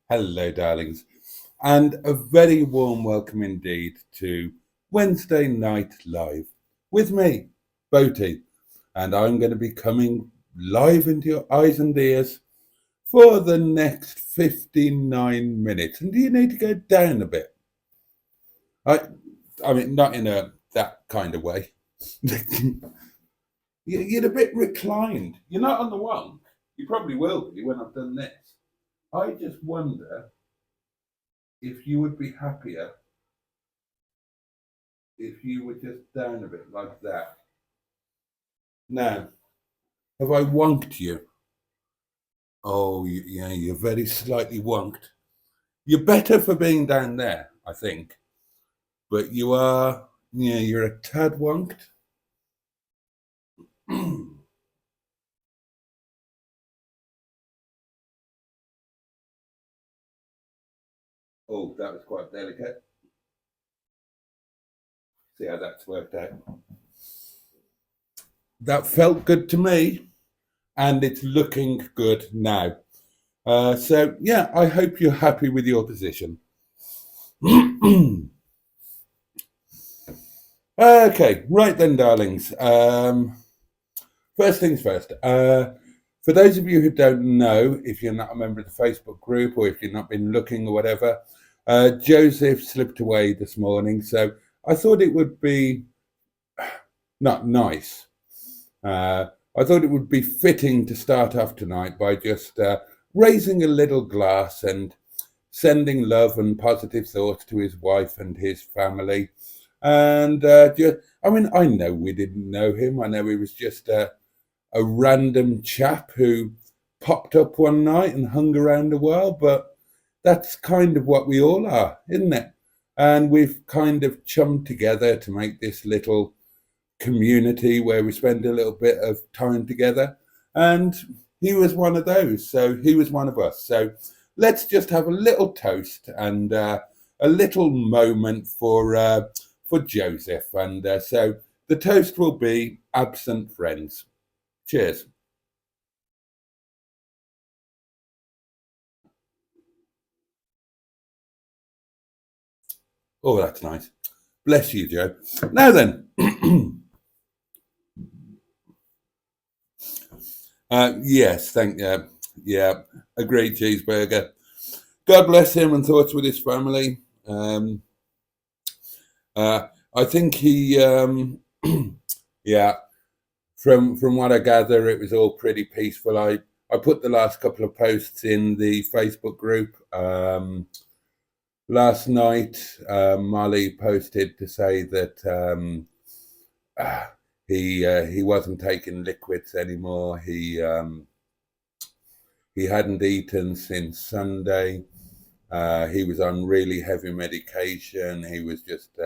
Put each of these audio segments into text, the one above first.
Hello, darlings, and a very warm welcome indeed to Wednesday Night Live with me, Boaty, and I'm going to be coming live into your eyes and ears for the next 59 minutes. And do you need to go down a bit? I mean, not in that kind of way. You're a bit reclined. You're not on the one. You probably will be when I've done this. I just wonder if you would be happier if you were just down a bit like that. Now, have I wonked you? Oh, yeah, you're very slightly wonked. You're better for being down there, I think. But you are, yeah, you're a tad wonked. Oh, that was quite delicate. See how that's worked out. That felt good to me, and it's looking good now. So, yeah, I hope you're happy with your position. Okay, right then, darlings. First things first. For those of you who don't know, if you're not a member of the Facebook group or if you've not been looking or whatever, Joseph slipped away this morning. So I thought it would be not nice. I thought it would be fitting to start off tonight by just raising a little glass and sending love and positive thoughts to his wife and his family. And I mean, I know we didn't know him. I know he was just a random chap who popped up one night and hung around a while, but that's kind of what we all are, isn't it? And we've kind of chummed together to make this little community where we spend a little bit of time together. And he was one of those. So he was one of us. So let's just have a little toast and a little moment for Joseph. And so the toast will be absent friends. Cheers. Oh, that's nice. Bless you, Joe. Now then. Yes, thank you. Yeah, a great cheeseburger. God bless him and thoughts with his family. I think he, yeah, from what I gather, it was all pretty peaceful. I put the last couple of posts in the Facebook group. Last night, Molly posted to say that he wasn't taking liquids anymore. He hadn't eaten since Sunday. He was on really heavy medication. He was just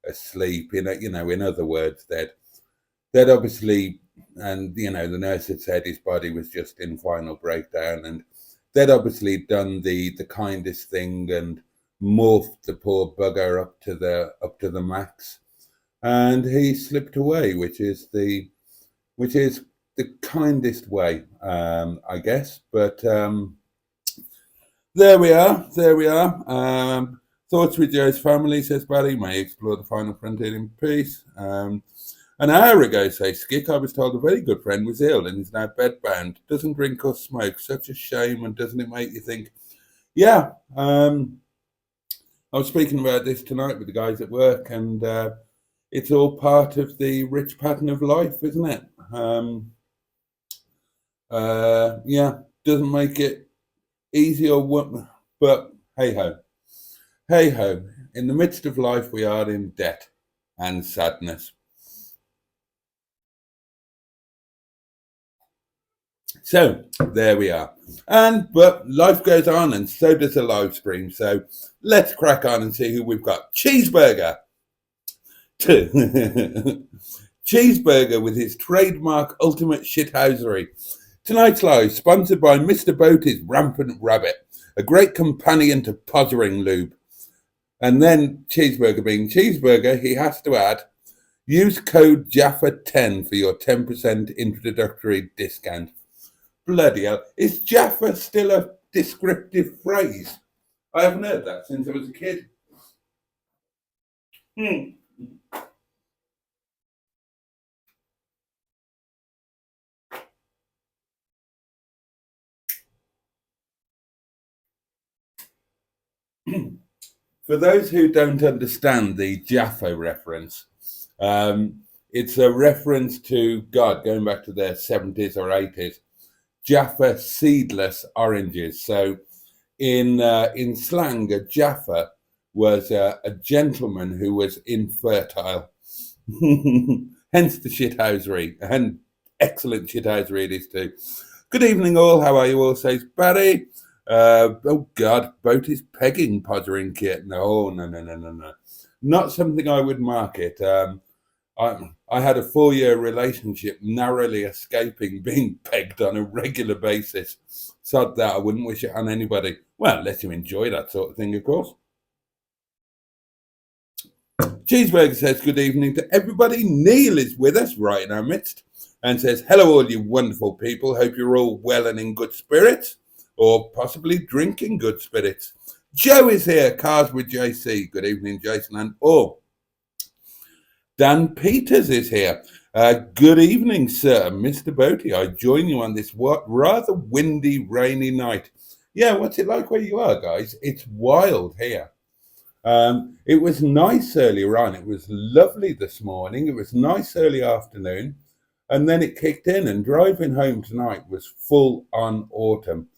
asleep. In other words, they'd obviously, and the nurse had said his body was just in final breakdown, and they'd obviously done the kindest thing and morphed the poor bugger up to the max, and he slipped away, which is the kindest way, I guess. But there we are. There we are. Thoughts with Joe's family, says Barry. May explore the final frontier in peace. An hour ago, says Skick, I was told a very good friend was ill and is now bedbound. Doesn't drink or smoke. Such a shame. And doesn't it make you think? Yeah. I was speaking about this tonight with the guys at work, and it's all part of the rich pattern of life, isn't it? Yeah, doesn't make it easy or what, but hey ho. Hey ho. In the midst of life, we are in debt and sadness. So there we are. But life goes on, and so does the live stream. So let's crack on and see who we've got. Cheeseburger. Cheeseburger with his trademark ultimate shithousery. Tonight's live, sponsored by Mr. Boaty's Rampant Rabbit, a great companion to Pottering Lube. And then Cheeseburger being Cheeseburger, he has to add, use code Jaffa10 for your 10% introductory discount. Bloody hell. Is Jaffa still a descriptive phrase? I haven't heard that since I was a kid. For those who don't understand the Jaffa reference, it's a reference to, God, going back to their 70s or 80s, Jaffa seedless oranges. So in slang, a Jaffa was a gentleman who was infertile. Hence the shithousery, and excellent shithousery it is too. Good evening all, how are you all, says Barry. Oh God, Boaty's pegging pottering kit. No. Not something I would market. I had a 4-year relationship narrowly escaping being pegged on a regular basis. Sod that, I wouldn't wish it on anybody. Well, unless you enjoy that sort of thing, of course. Cheeseburger says good evening to everybody. Neil is with us right in our midst and says, hello all you wonderful people. Hope you're all well and in good spirits, or possibly drinking good spirits. Joe is here, Cars with JC. Good evening, Jason. And Dan Peters is here. Good evening, sir. Mr. Boaty, I join you on this rather windy, rainy night. Yeah, what's it like where you are, guys? It's wild here. It was nice earlier on. It was lovely this morning. It was nice early afternoon. And then it kicked in, and driving home tonight was full on autumn.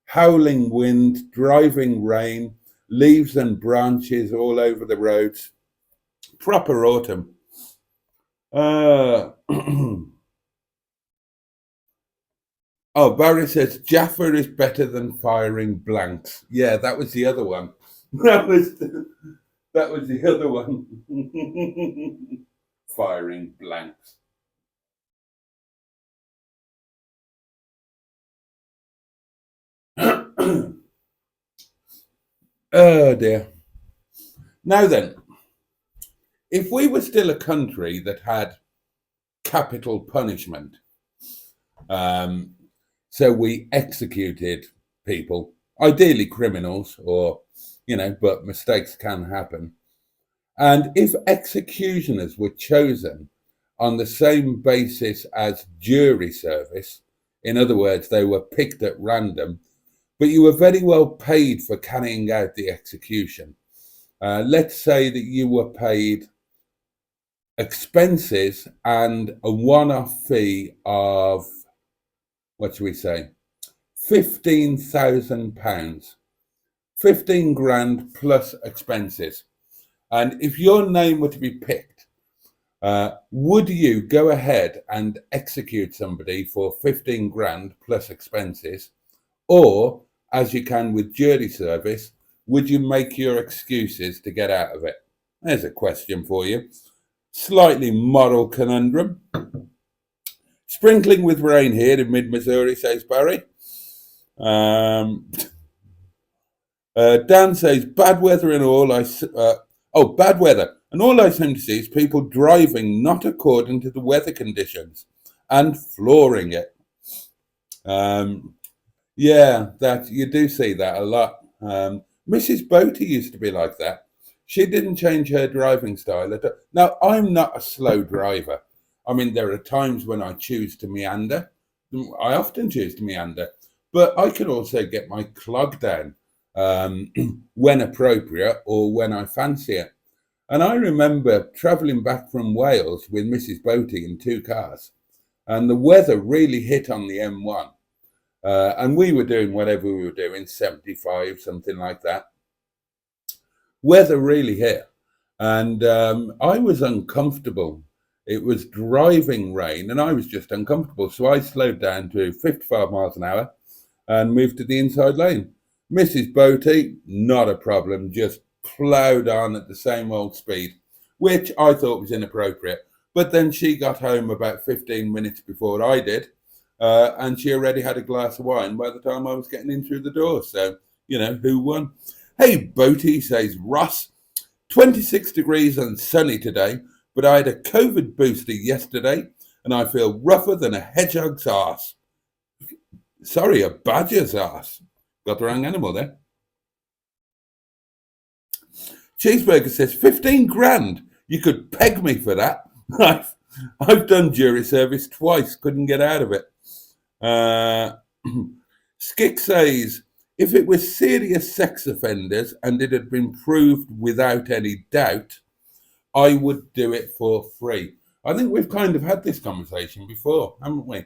Howling wind, driving rain, leaves and branches all over the roads. Proper autumn. Barry says Jaffa is better than firing blanks. Yeah, that was the other one. That was the other one. Firing blanks. Oh dear. Now then, if we were still a country that had capital punishment, so we executed people, ideally criminals, or, but mistakes can happen. And if executioners were chosen on the same basis as jury service, in other words, they were picked at random, but you were very well paid for carrying out the execution. Let's say that you were paid expenses and a one-off fee of, what should we say, £15,000, 15 grand plus expenses. And if your name were to be picked, would you go ahead and execute somebody for 15 grand plus expenses? Or, as you can with jury service, would you make your excuses to get out of it? There's a question for you. Slightly moral conundrum. Sprinkling with rain here in mid-Missouri, says Barry. Dan says, bad weather and all. Bad weather. And all I seem to see is people driving not according to the weather conditions. and flooring it. Um, yeah, that you do see that a lot. Mrs. Boaty used to be like that. She didn't change her driving style at all. Now, I'm not a slow driver. I mean, there are times when I choose to meander. I often choose to meander, but I can also get my clog down um, when appropriate or when I fancy it. And I remember travelling back from Wales with Mrs. Boaty in two cars, and the weather really hit on the M1. And we were doing whatever we were doing, 75, something like that. Weather really hit. And I was uncomfortable. It was driving rain, and I was just uncomfortable. So I slowed down to 55 miles an hour and moved to the inside lane. Mrs. Boaty, not a problem, just ploughed on at the same old speed, which I thought was inappropriate. But then she got home about 15 minutes before I did, and she already had a glass of wine by the time I was getting in through the door. So, who won? Hey, Boaty, says Ross, 26 degrees and sunny today, but I had a COVID booster yesterday, and I feel rougher than a hedgehog's arse. Sorry, a badger's arse. Got the wrong animal there. Cheeseburger says 15 grand. You could peg me for that. I've done jury service twice, couldn't get out of it. Skick says, if it was serious sex offenders and it had been proved without any doubt, I would do it for free. I think we've kind of had this conversation before, haven't we?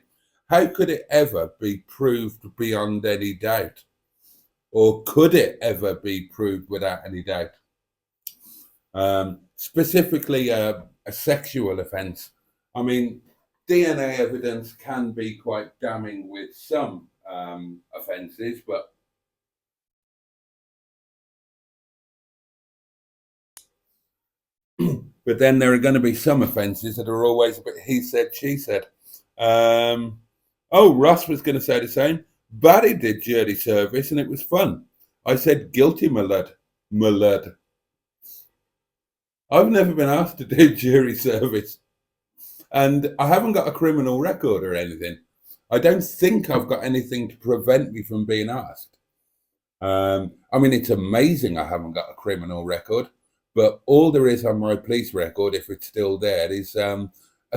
How could it ever be proved beyond any doubt? Or could it ever be proved without any doubt? Specifically, a sexual offence. I mean, DNA evidence can be quite damning with some offences, but then there are going to be some offences that are always a bit he said, she said. Ross was going to say the same. Barry did jury service and it was fun. I said guilty, my lad. My lad. I've never been asked to do jury service, and I haven't got a criminal record or anything. I don't think I've got anything to prevent me from being asked. I mean, it's amazing I haven't got a criminal record, but all there is on my police record, if it's still there, is a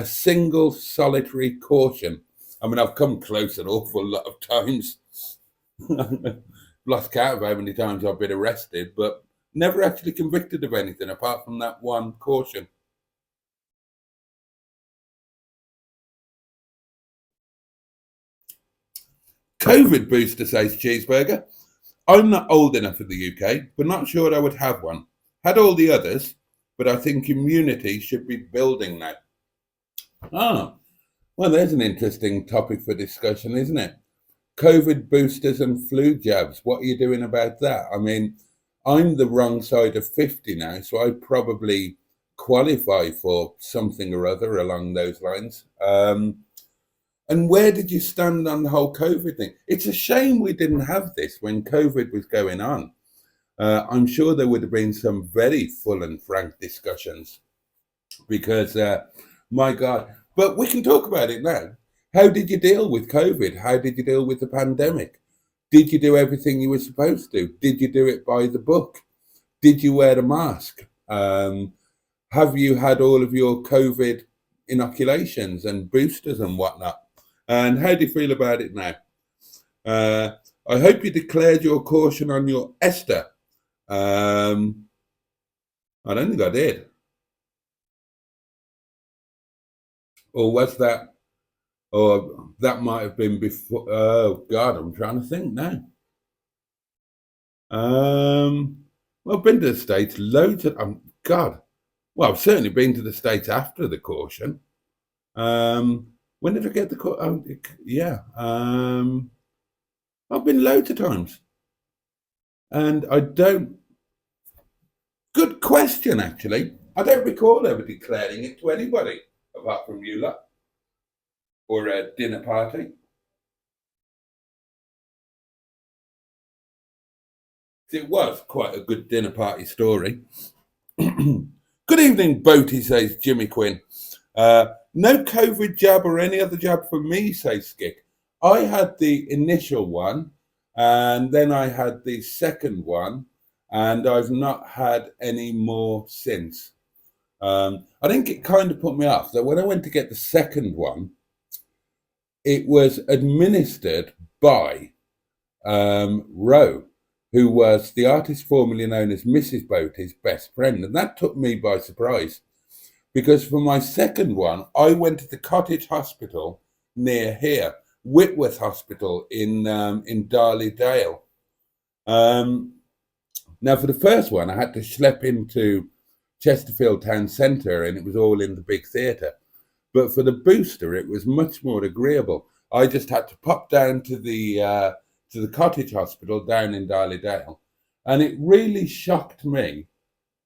single solitary caution. I mean, I've come close an awful lot of times. Lost count of how many times I've been arrested, but never actually convicted of anything apart from that one caution. COVID booster, says Cheeseburger. I'm not old enough in the UK, but not sure I would have one. Had all the others, but I think immunity should be building now. Ah, well, there's an interesting topic for discussion, isn't it? COVID boosters and flu jabs. What are you doing about that? I mean, I'm the wrong side of 50 now, so I probably qualify for something or other along those lines. And where did you stand on the whole COVID thing? It's a shame we didn't have this when COVID was going on. I'm sure there would have been some very full and frank discussions because, my God, but we can talk about it now. How did you deal with COVID? How did you deal with the pandemic? Did you do everything you were supposed to? Did you do it by the book? Did you wear a mask? Have you had all of your COVID inoculations and boosters and whatnot? And how do you feel about it now? I hope you declared your caution on your Esther. I don't think I did. Or was that? Or that might have been before. Oh God, I'm trying to think now. Well, I've been to the States loads of. God, well, I've certainly been to the States after the caution. When did I get the caution? Yeah. I've been loads of times, and I don't. Good question, actually. I don't recall ever declaring it to anybody apart from you lot or a dinner party. It was quite a good dinner party story. Good evening, Boaty, says Jimmy Quinn. No COVID jab or any other jab for me, says Skick. I had the initial one, and then I had the second one, and I've not had any more since. I think it kind of put me off that when I went to get the second one, it was administered by Roe, who was the artist formerly known as Mrs. Boaty's best friend. And that took me by surprise because for my second one, I went to the cottage hospital near here, Whitworth Hospital in Darley Dale. Now, for the first one, I had to schlep into Chesterfield Town Centre and it was all in the big theatre. But for the booster, it was much more agreeable. I just had to pop down to the cottage hospital down in Darley Dale. And it really shocked me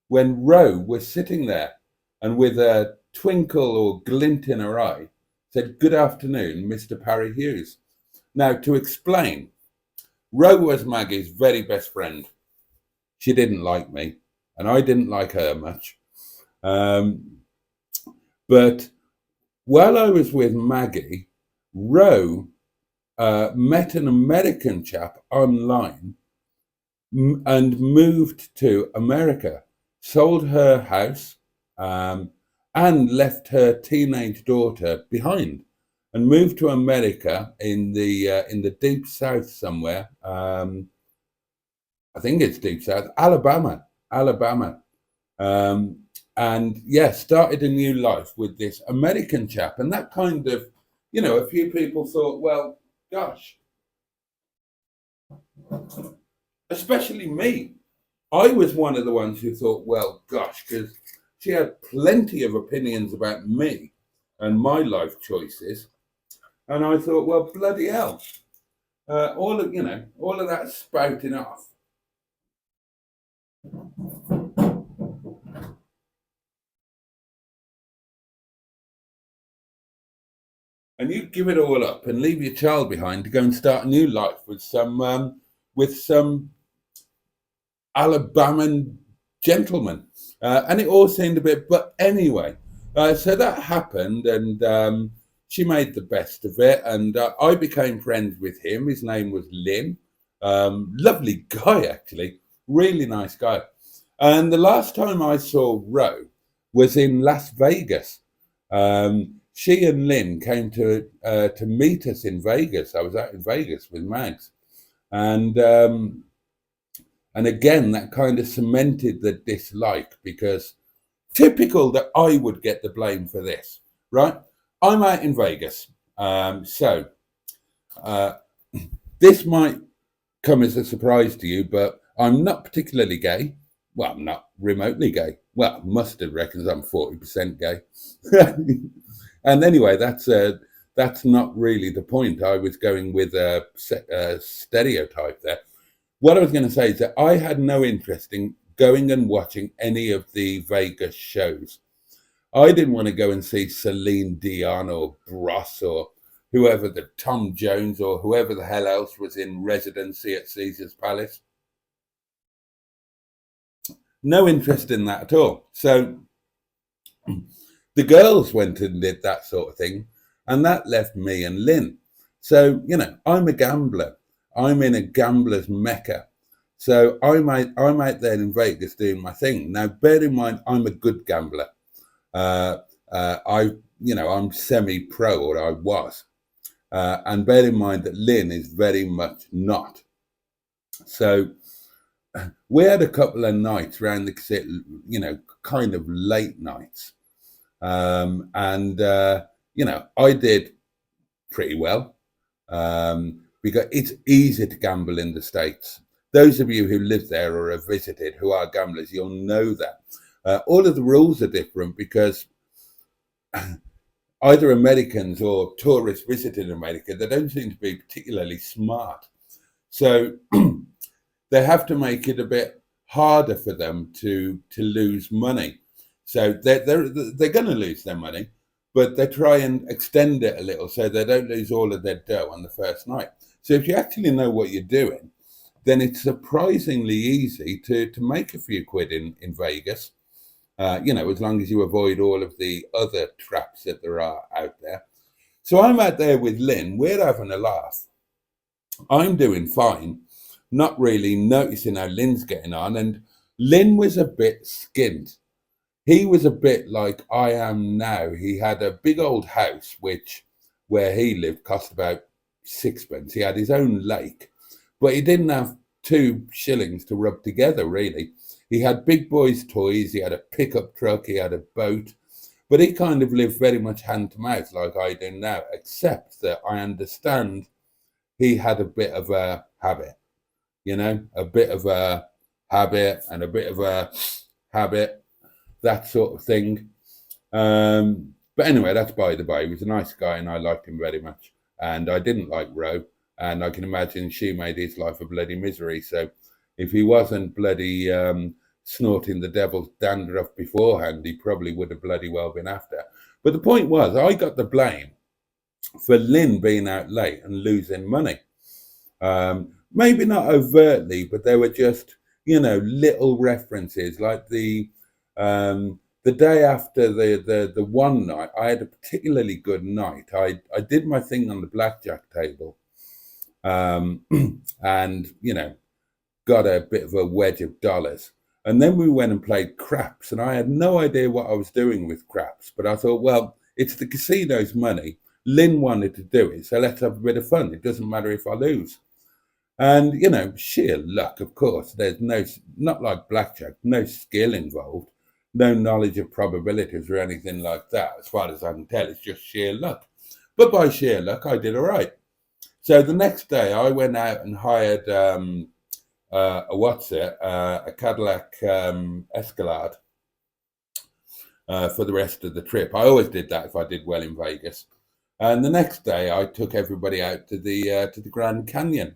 when Roe was sitting there and with a twinkle or glint in her eye said, "Good afternoon, Mr. Parry Hughes." Now, to explain, Roe was Maggie's very best friend. She didn't like me, and I didn't like her much. But while I was with Maggie, Roe met an American chap online and moved to America, sold her house, and left her teenage daughter behind, and moved to America in the deep south somewhere. I think it's deep south, Alabama. And yeah, started a new life with this American chap. And that kind of, a few people thought, well, gosh, especially me. I was one of the ones who thought, well, gosh, because she had plenty of opinions about me and my life choices. And I thought, well, bloody hell, all of that spouting off. And you give it all up and leave your child behind to go and start a new life with some Alabaman gentleman. And it all seemed a bit, but anyway, so that happened and she made the best of it. And I became friends with him. His name was Lynn. Lovely guy, actually. Really nice guy. And the last time I saw Roe was in Las Vegas. She and Lynn came to meet us in Vegas. I was out in Vegas with Mags. And again, that kind of cemented the dislike because typical that I would get the blame for this, right? I'm out in Vegas. So this might come as a surprise to you, but I'm not particularly gay. Well, I'm not remotely gay. Well, Mustard reckons I'm 40% gay. And anyway, that's not really the point. I was going with a stereotype there. What I was going to say is that I had no interest in going and watching any of the Vegas shows. I didn't want to go and see Celine Dion or Bros or whoever, the Tom Jones or whoever the hell else was in residency at Caesar's Palace. No interest in that at all. So the girls went and did that sort of thing, and that left me and Lynn. So, I'm a gambler. I'm in a gambler's mecca. So I'm out there in Vegas doing my thing. Now, bear in mind, I'm a good gambler. I'm semi-pro, or I was. And bear in mind that Lynn is very much not. So we had a couple of nights around the casino, kind of late nights. I did pretty well because it's easy to gamble in the States. Those of you who live there or have visited who are gamblers, you'll know that. All of the rules are different because either Americans or tourists visiting America, they don't seem to be particularly smart. So they have to make it a bit harder for them to lose money. So they're going to lose their money, but they try and extend it a little so they don't lose all of their dough on the first night. So if you actually know what you're doing, then it's surprisingly easy to make a few quid in Vegas. as long as you avoid all of the other traps that there are out there. So I'm out there with Lynn. We're having a laugh. I'm doing fine, not really noticing how Lynn's getting on. And Lynn was a bit skint. He was a bit like I am now. He had a big old house, which where he lived cost about sixpence. He had his own lake, but he didn't have 2 shillings to rub together, really. He had big boys' toys, he had a pickup truck, he had a boat, but he kind of lived very much hand to mouth like I do now, except that I understand he had a bit of a habit, a bit of a habit and a bit of a habit, that sort of thing. But anyway, that's by the by. He was a nice guy and I liked him very much. And I didn't like Ro. And I can imagine she made his life a bloody misery. So if he wasn't bloody snorting the devil's dandruff beforehand, he probably would have bloody well been after. But the point was, I got the blame for Lynn being out late and losing money. Maybe not overtly, but there were just, little references like the day after the one night, I had a particularly good night. I did my thing on the blackjack table, and got a bit of a wedge of dollars. And then we went and played craps, and I had no idea what I was doing with craps. But I thought, well, it's the casino's money. Lynn wanted to do it, so let's have a bit of fun. It doesn't matter if I lose. And sheer luck, of course. There's not like blackjack, no skill involved. No knowledge of probabilities or anything like that. As far as I can tell, it's just sheer luck. But by sheer luck, I did all right. So the next day, I went out and hired a Cadillac Escalade for the rest of the trip. I always did that if I did well in Vegas. And the next day, I took everybody out to the Grand Canyon,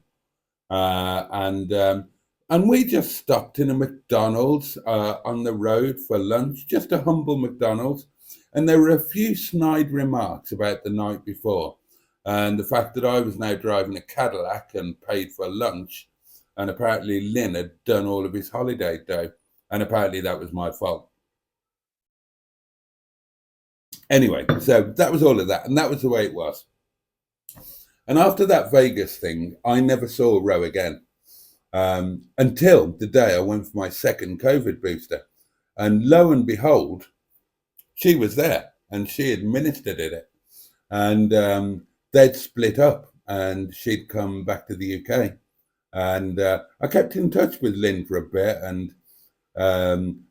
and we just stopped in a McDonald's on the road for lunch, just a humble McDonald's. And there were a few snide remarks about the night before and the fact that I was now driving a Cadillac and paid for lunch. And apparently Lynn had done all of his holiday dough. And apparently that was my fault. Anyway, so that was all of that. And that was the way it was. And after that Vegas thing, I never saw Ro again. Until the day I went for my second COVID booster. And lo and behold, she was there and she administered it. And they'd split up and she'd come back to the UK. And I kept in touch with Lynn for a bit, and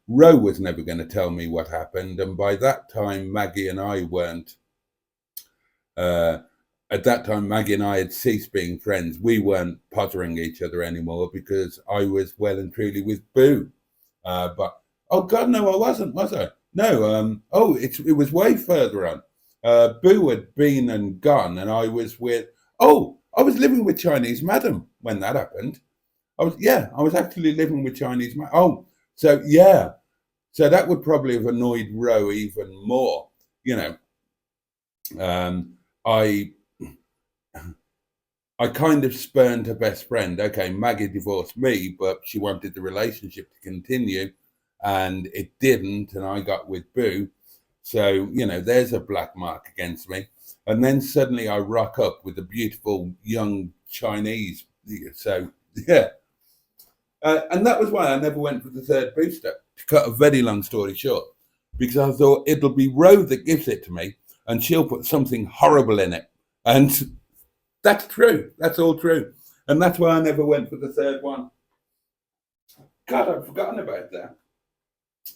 Ro was never going to tell me what happened. And by that time, Maggie and I weren't. At that time, Maggie and I had ceased being friends. We weren't pottering each other anymore because I was well and truly with Boo. But oh God, no, I wasn't, was I? No. It was way further on. Boo had been and gone, and I was with. Oh, I was living with Chinese Madam when that happened. I was actually living with Chinese Madam. Oh, so yeah, so that would probably have annoyed Ro even more. I kind of spurned her best friend. Okay, Maggie divorced me, but she wanted the relationship to continue, and it didn't, and I got with Boo. So, there's a black mark against me. And then suddenly I rock up with a beautiful young Chinese. So, yeah. And that was why I never went for the third booster, to cut a very long story short, because I thought it'll be Ro that gives it to me, and she'll put something horrible in it. And that's true. That's all true. And that's why I never went for the third one. God, I'd forgotten about that.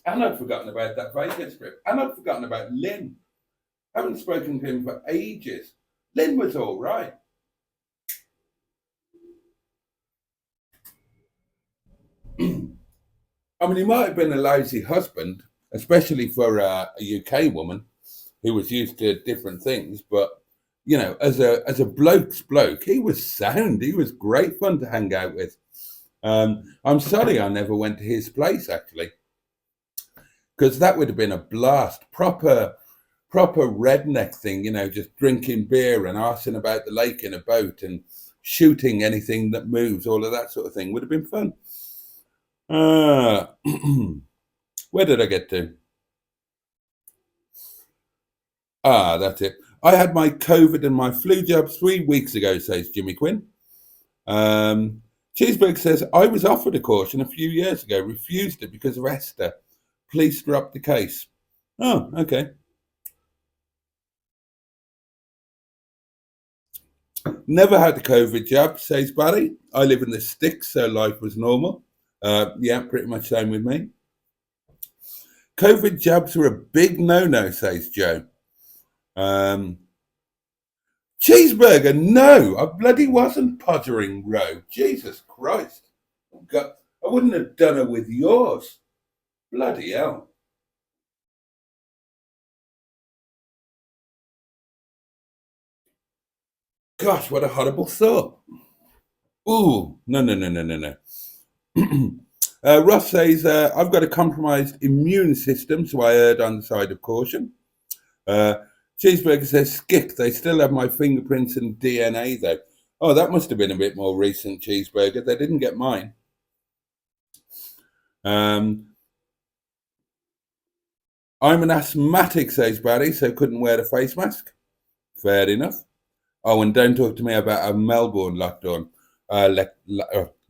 And I'd forgotten about that Vegas trip. And I'd forgotten about Lynn. I haven't spoken to him for ages. Lynn was all right. I mean, he might have been a lousy husband, especially for a UK woman who was used to different things. But, as a bloke's bloke, he was sound. He was great fun to hang out with. I'm sorry I never went to his place, actually, because that would have been a blast. Proper redneck thing, just drinking beer and arsing about the lake in a boat and shooting anything that moves, all of that sort of thing would have been fun. Where did I get to? Ah, that's it. I had my COVID and my flu jab 3 weeks ago, says Jimmy Quinn. Cheeseburg says, I was offered a caution a few years ago, refused it because of Esther. Police dropped the case. Oh, okay. Never had the COVID jab, says Barry. I live in the sticks, so life was normal. Yeah, pretty much same with me. COVID jabs are a big no-no, says Joe. Um, Cheeseburger, no, I bloody wasn't pottering row. Jesus Christ. God, I wouldn't have done it with yours. Bloody hell. Gosh, what a horrible thought. Ooh, no, no, no, no, no, no. Ross says, I've got a compromised immune system, so I erred on the side of caution. Uh, Cheeseburger says, Skip, they still have my fingerprints and DNA, though. Oh, that must have been a bit more recent, Cheeseburger. They didn't get mine. Um, I'm an asthmatic, says Barry, so couldn't wear a face mask. Fair enough. Oh, and don't talk to me about a Melbourne lockdown.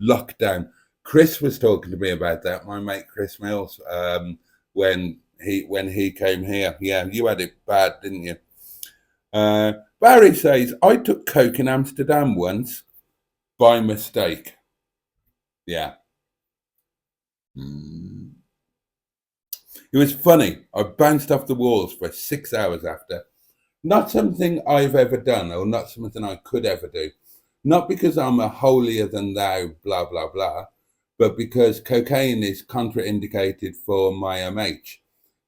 Lockdown. Chris was talking to me about that. My mate Chris Mills, when he came here. Yeah, you had it bad, didn't you? Barry says I took coke in Amsterdam once by mistake. Yeah. Mm. It was funny. I bounced off the walls for 6 hours after. Not something I've ever done, or not something I could ever do. Not because I'm a holier than thou, blah, blah, blah, but because cocaine is contraindicated for my MH.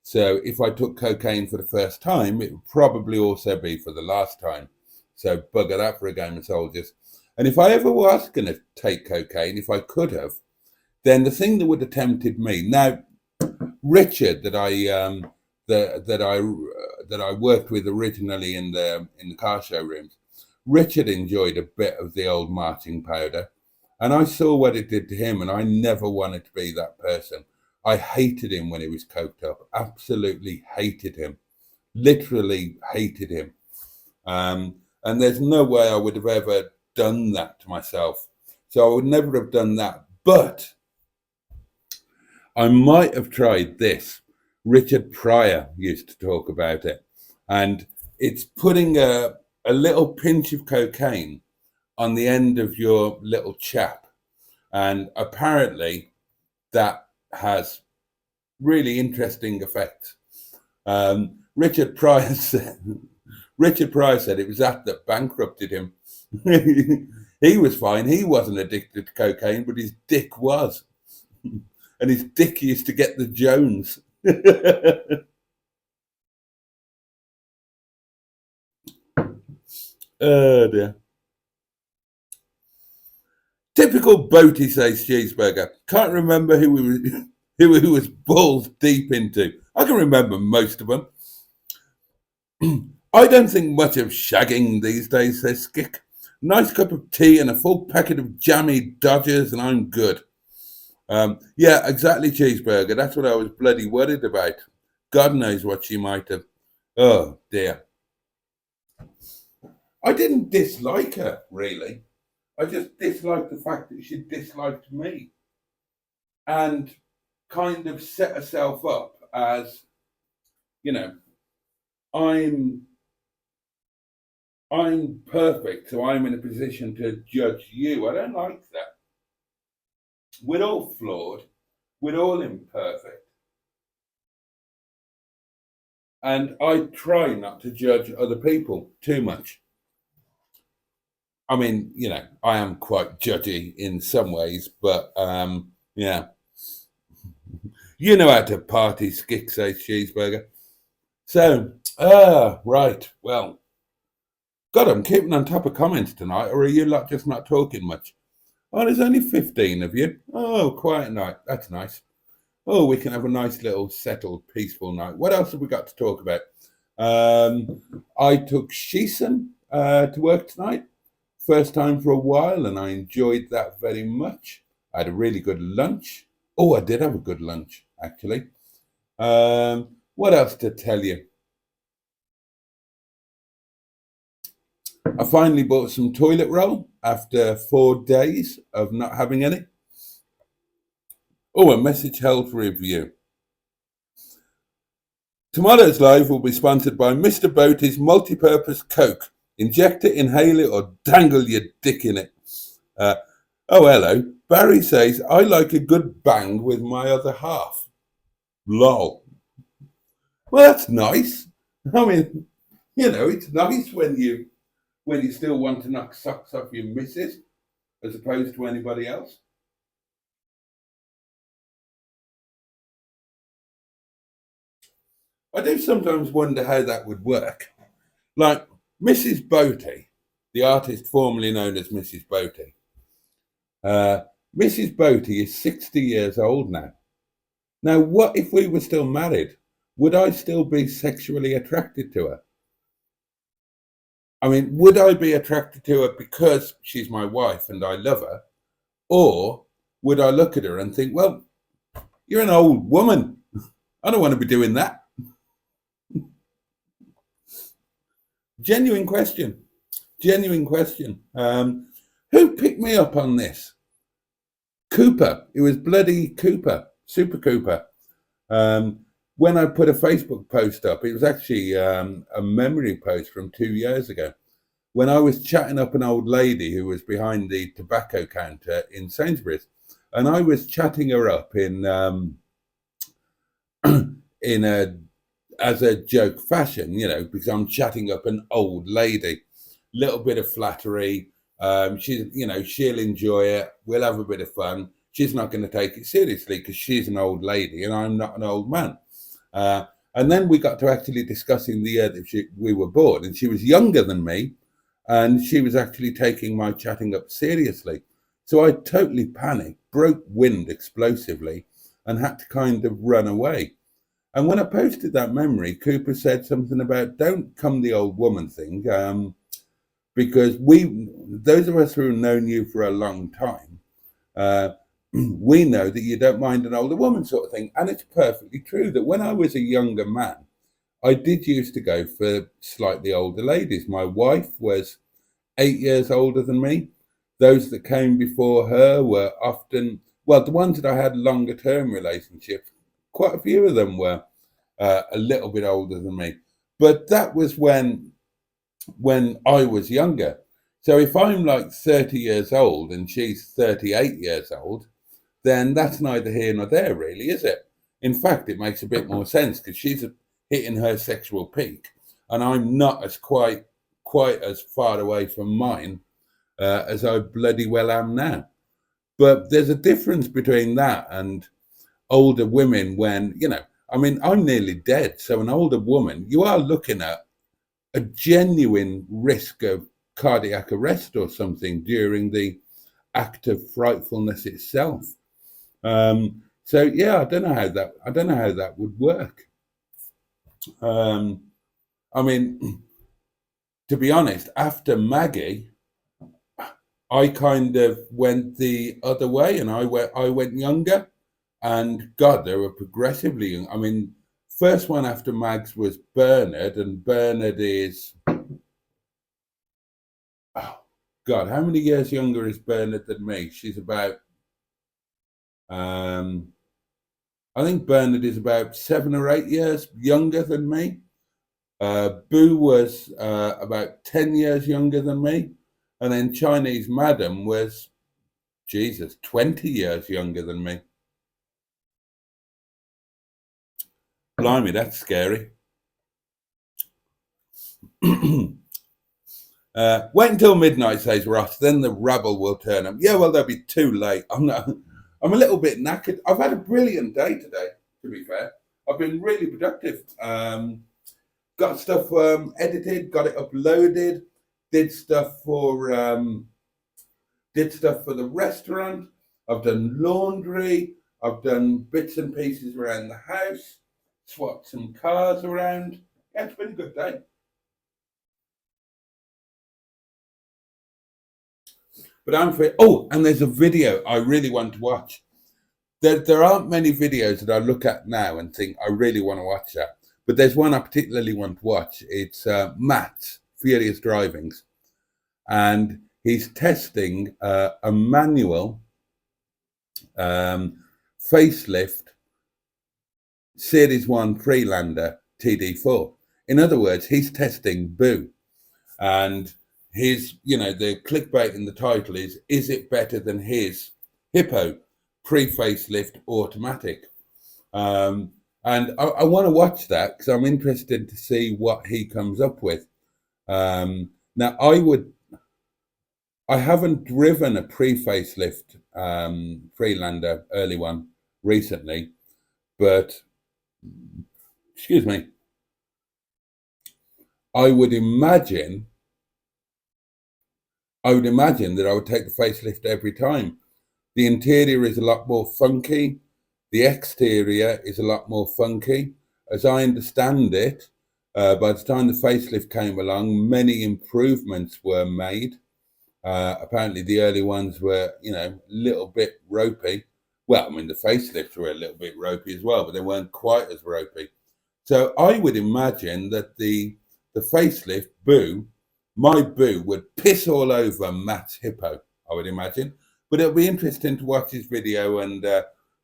So if I took cocaine for the first time, it would probably also be for the last time. So bugger that for a game of soldiers. And if I ever was going to take cocaine, if I could have, then the thing that would have tempted me. Now, Richard, that I worked with originally in the car showrooms, Richard enjoyed a bit of the old marching powder, and I saw what it did to him, and I never wanted to be that person. I hated him when he was coked up. Absolutely hated him. Literally hated him. And there's no way I would have ever done that to myself. So I would never have done that. But I might have tried this. Richard Pryor used to talk about it. And it's putting a little pinch of cocaine on the end of your little chap. And apparently that has really interesting effects. Richard Pryor said it was that bankrupted him. He was fine. He wasn't addicted to cocaine, but his dick was. And his dick used to get the Jones. Oh dear. Typical Boaty, says Cheeseburger. Can't remember who he was balls deep into. I can remember most of them. I don't think much of shagging these days, says Skick. Nice cup of tea and a full packet of jammy Dodgers, and I'm good. Yeah, exactly, Cheeseburger. That's what I was bloody worried about. God knows what she might have. Oh dear. I didn't dislike her, really. I just disliked the fact that she disliked me and kind of set herself up as, you know, I'm I'm perfect, so I'm in a position to judge you. I don't like that. We're all flawed. We're all imperfect. And I try not to judge other people too much. I mean, I am quite judgy in some ways, but yeah. You know how to party, Skick, says Cheeseburger. So, right. Well, God, I'm keeping on top of comments tonight, or are you lot just not talking much? Oh, there's only 15 of you. Oh, quiet night. That's nice. Oh, we can have a nice little settled, peaceful night. What else have we got to talk about? I took Sheeson to work tonight. First time for a while, and I enjoyed that very much. I had a really good lunch. Oh, I did have a good lunch, actually. What else to tell you? I finally bought some toilet roll after 4 days of not having any. Oh, a message health review. Tomorrow's live will be sponsored by Mr. Boaty's multi-purpose Coke. Inject it, inhale it, or dangle your dick in it. Oh, hello. Barry says, I like a good bang with my other half. Lol. Well, that's nice. I mean, it's nice when you still want to knock socks off your missus as opposed to anybody else. I do sometimes wonder how that would work. Like Mrs. Boaty, the artist formerly known as Mrs. Boaty. Mrs. Boaty is 60 years old now. Now, what if we were still married? Would I still be sexually attracted to her? I mean, would I be attracted to her because she's my wife and I love her? Or would I look at her and think, well, you're an old woman. I don't want to be doing that. Genuine question. Who picked me up on this? Cooper. It was bloody Cooper, Super Cooper. When I put a Facebook post up, it was actually a memory post from 2 years ago, when I was chatting up an old lady who was behind the tobacco counter in Sainsbury's, and I was chatting her up in as a joke fashion, because I'm chatting up an old lady. Little bit of flattery. She'll enjoy it. We'll have a bit of fun. She's not going to take it seriously because she's an old lady and I'm not an old man. And then we got to actually discussing the year that we were born, and she was younger than me, and she was actually taking my chatting up seriously. So I totally panicked, broke wind explosively, and had to kind of run away. And when I posted that memory, Cooper said something about don't come the old woman thing, because those of us who have known you for a long time, we know that you don't mind an older woman sort of thing. And it's perfectly true that when I was a younger man, I did used to go for slightly older ladies. My wife was 8 years older than me. Those that came before her were often, well, the ones that I had longer term relationships, quite a few of them were a little bit older than me. But that was when I was younger. So if I'm like 30 years old and she's 38 years old, then that's neither here nor there, really, is it? In fact, it makes a bit more sense because she's hitting her sexual peak, and I'm not as quite as far away from mine as I bloody well am now. But there's a difference between that and older women when, I'm nearly dead. So an older woman, you are looking at a genuine risk of cardiac arrest or something during the act of frightfulness itself. So yeah, I don't know how that would work. To be honest, after Maggie, I kind of went the other way, and I went younger, and God, they were progressively young. First one after Mags was Bernard, and Bernard is, oh God, how many years younger is Bernard than me? She's about, I think Bernard is about 7 or 8 years younger than me. Boo was about 10 years younger than me. And then Chinese Madam was, 20 years younger than me. Blimey, that's scary. Wait until midnight, says Ross, then the rabble will turn up. Yeah, well, they'll be too late. I'm a little bit knackered. I've had a brilliant day today, to be fair. I've been really productive. Got stuff edited, got it uploaded, did stuff for the restaurant. I've done laundry. I've done bits and pieces around the house, swapped some cars around. Yeah, it's been a good day. But I'm free. Oh, and there's a video I really want to watch. There aren't many videos that I look at now and think I really want to watch that. But there's one I particularly want to watch. It's Matt's Furious Drivings. and he's testing a manual facelift Series 1 Freelander TD4. In other words, he's testing Boo. And the clickbait in the title is it better than his Hippo pre-facelift automatic? And I want to watch that because I'm interested to see what he comes up with. Now, I haven't driven a pre-facelift Freelander early one recently, but excuse me, I would imagine that I would take the facelift every time. The interior is a lot more funky. The exterior is a lot more funky. As I understand it, by the time the facelift came along, many improvements were made. Apparently, the early ones were, a little bit ropey. Well, I mean, the facelifts were a little bit ropey as well, but they weren't quite as ropey. So I would imagine that the facelift Boo, my Boo, would piss all over Matt's Hippo, I would imagine. But it'll be interesting to watch his video and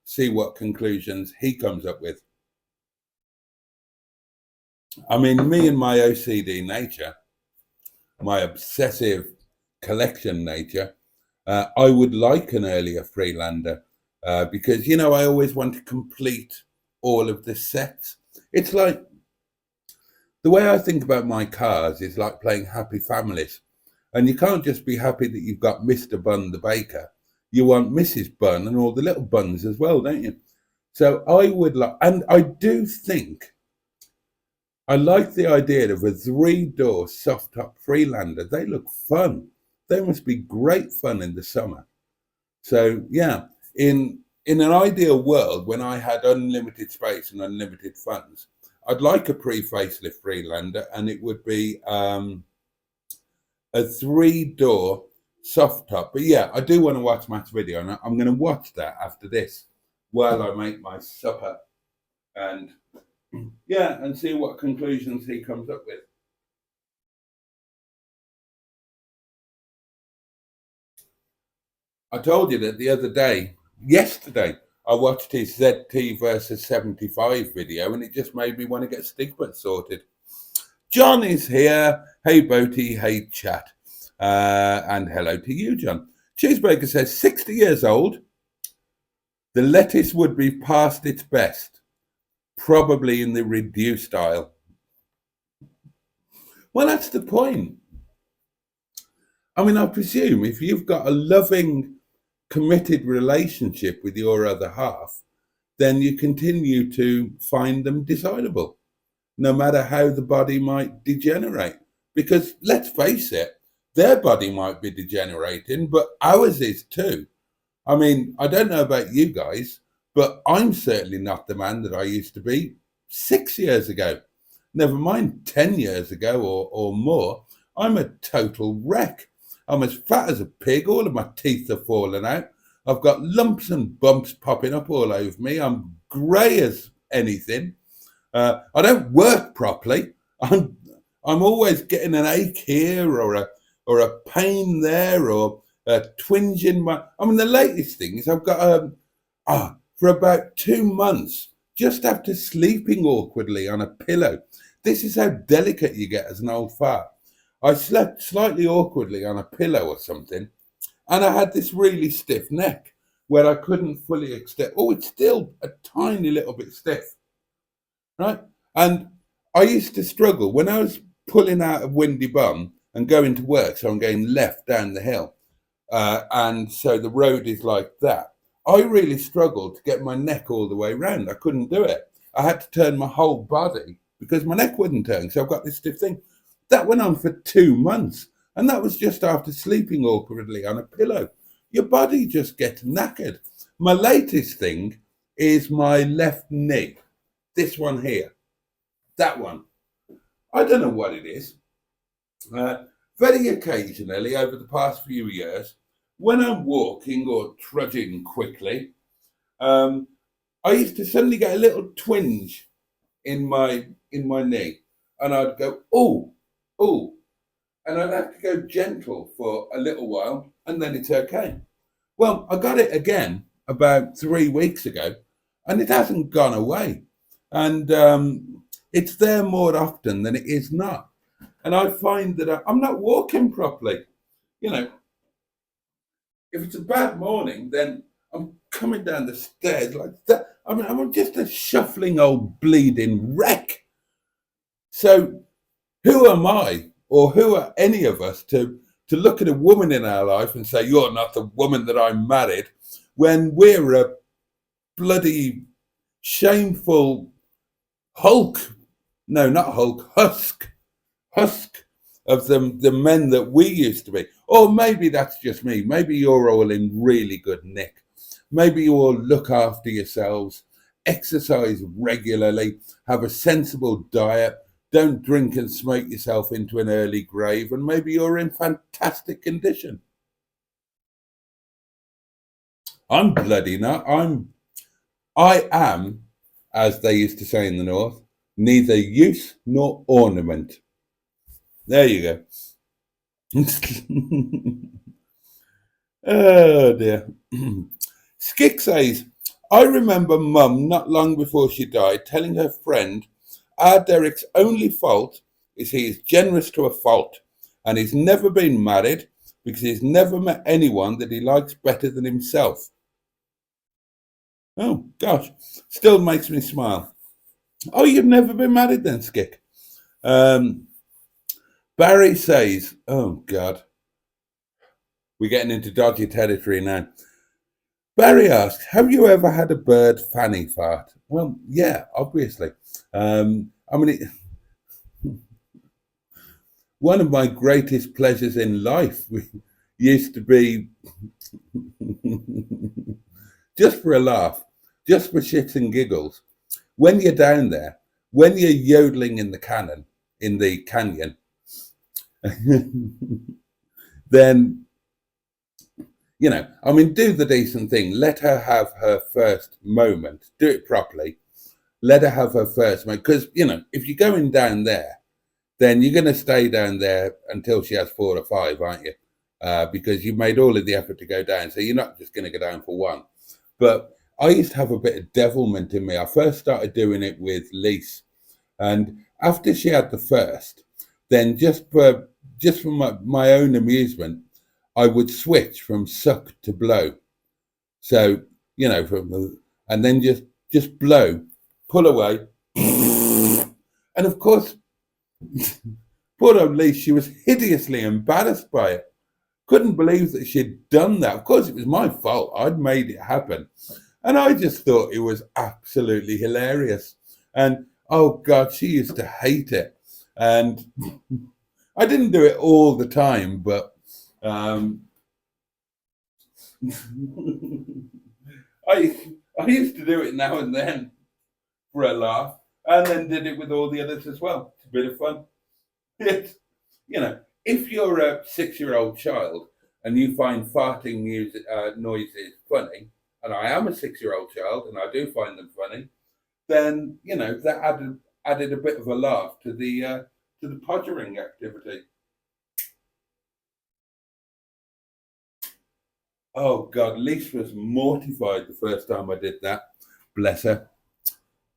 see what conclusions he comes up with. I mean, me and my OCD nature, my obsessive collection nature, I would like an earlier Freelander because, I always want to complete all of the sets. It's like, the way I think about my cars is like playing Happy Families. And you can't just be happy that you've got Mr. Bun the baker. You want Mrs. Bun and all the little buns as well, don't you? So I would like, and I do think, I like the idea of a 3-door soft top Freelander. They look fun. They must be great fun in the summer. So yeah, in an ideal world, when I had unlimited space and unlimited funds, I'd like a pre-facelift Freelander, and it would be a 3-door soft top. But yeah, I do want to watch Matt's video, and I'm going to watch that after this while I make my supper, and and see what conclusions he comes up with. I told you that the other day, yesterday, I watched his ZT versus 75 video, and it just made me want to get stigma sorted. John is here. Hey, Boaty. Hey, chat. And hello to you, John. Cheeseburger says, 60 years old. The lettuce would be past its best, probably in the reduced aisle. Well, that's the point. I mean, I presume if you've got a loving, committed relationship with your other half, then you continue to find them desirable, no matter how the body might degenerate. Because let's face it, their body might be degenerating, but ours is too. I mean, I don't know about you guys, but I'm certainly not the man that I used to be 6 years ago. Never mind 10 years ago or more. I'm a total wreck. I'm as fat as a pig. All of my teeth are falling out. I've got lumps and bumps popping up all over me. I'm grey as anything. I don't work properly. I'm always getting an ache here or a pain there or a twinge in my. I mean, the latest thing is I've got for about 2 months, just after sleeping awkwardly on a pillow. This is how delicate you get as an old fart. I slept slightly awkwardly on a pillow or something, and I had this really stiff neck where I couldn't fully extend. Oh, it's still a tiny little bit stiff, right? And I used to struggle when I was pulling out of Windy Bum and going to work. So I'm going left down the hill. And so the road is like that. I really struggled to get my neck all the way round. I couldn't do it. I had to turn my whole body because my neck wouldn't turn. So I've got this stiff thing. That went on for 2 months. And that was just after sleeping awkwardly on a pillow. Your body just gets knackered. My latest thing is my left knee. This one here. That one. I don't know what it is. Very occasionally over the past few years, when I'm walking or trudging quickly, I used to suddenly get a little twinge in my knee, and I'd go, oh, and I'd have to go gentle for a little while, and then it's okay. Well, I got it again about 3 weeks ago, and it hasn't gone away. And it's there more often than it is not. And I find that I'm not walking properly. You know, if it's a bad morning, then I'm coming down the stairs like that. I mean, I'm just a shuffling old bleeding wreck. So who am I, or who are any of us to look at a woman in our life and say, you're not the woman that I married, when we're a bloody shameful hulk, no, not hulk, husk of the men that we used to be. Or maybe that's just me. Maybe you're all in really good nick. Maybe you all look after yourselves, exercise regularly, have a sensible diet, don't drink and smoke yourself into an early grave, and maybe you're in fantastic condition. I'm bloody not. I am, as they used to say in the North, neither use nor ornament. There you go. Oh dear. Skick says, I remember Mum not long before she died telling her friend, our Derek's only fault is he is generous to a fault, and he's never been married because he's never met anyone that he likes better than himself. Oh gosh, still makes me smile. Oh, you've never been married then, Skick? Barry says, oh God, we're getting into dodgy territory now. Barry asks, have you ever had a bird fanny fart? Well, yeah, obviously. I mean, one of my greatest pleasures in life used to be just for a laugh, just for shits and giggles. When you're down there, when you're yodeling in the canyon, then, you know, I mean, do the decent thing. Let her have her first moment. Do it properly. Let her have her first moment. Because, you know, if you're going down there, then you're going to stay down there until she has 4 or 5, aren't you? Because you've made all of the effort to go down. So you're not just going to go down for one. But I used to have a bit of devilment in me. I first started doing it with Lise. And after she had the first, then just for my own amusement, I would switch from suck to blow. So, you know, and then just blow, pull away. And of course, poor old Lise, she was hideously embarrassed by it. Couldn't believe that she'd done that. Of course, it was my fault. I'd made it happen. And I just thought it was absolutely hilarious. And oh God, she used to hate it. And I didn't do it all the time, but I used to do it now and then for a laugh, and then did it with all the others as well. It's a bit of fun. You know, if you're a 6-year-old child and you find farting noises funny, and I am a 6-year-old child and I do find them funny, then you know that added a bit of a laugh to the podgering activity. Oh God, Lise was mortified the first time I did that. Bless her.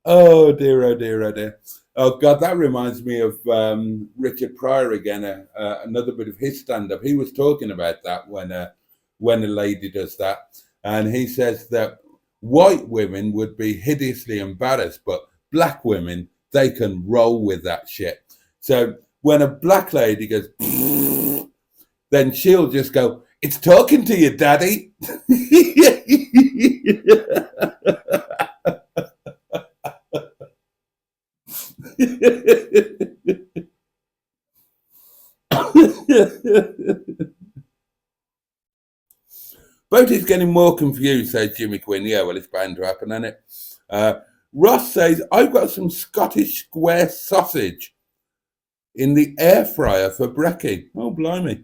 Oh dear, oh dear, oh dear. Oh God, that reminds me of Richard Pryor again. Another bit of his stand-up. He was talking about that when a lady does that, and he says that white women would be hideously embarrassed, but black women, they can roll with that shit. So when a black lady goes, then she'll just go, "It's talking to you, daddy." Boaty's getting more confused, says Jimmy Quinn. Yeah, well, it's bound to happen, isn't it? Ross says, I've got some Scottish square sausage in the air fryer for brekkie. Oh, blimey.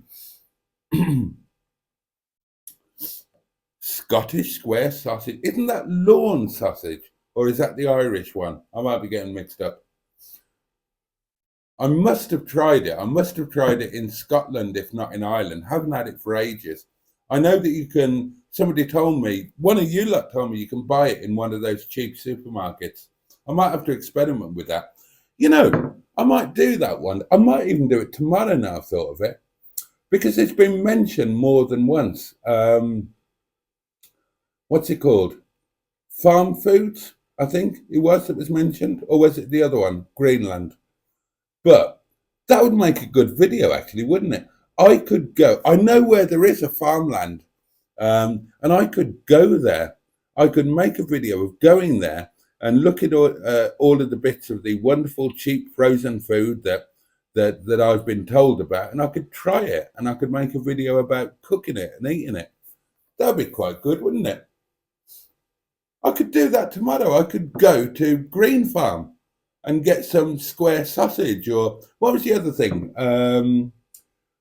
Scottish square sausage. Isn't that lawn sausage? Or is that the Irish one? I might be getting mixed up. I must have tried it. I must have tried it in Scotland, if not in Ireland. Haven't had it for ages. I know that you can, somebody told me, one of you lot told me you can buy it in one of those cheap supermarkets. I might have to experiment with that. You know, I might do that one. I might even do it tomorrow now I've thought of it, because it's been mentioned more than once. What's it called? Farm foods, I think it was that was mentioned. Or was it the other one? Greenland. But that would make a good video, actually, wouldn't it? I could go. I know where there is a farmland, and I could go there. I could make a video of going there and look at all of the bits of the wonderful, cheap frozen food that I've been told about, and I could try it, and I could make a video about cooking it and eating it. That'd be quite good, wouldn't it? I could do that tomorrow. I could go to Green Farm and get some square sausage, or what was the other thing?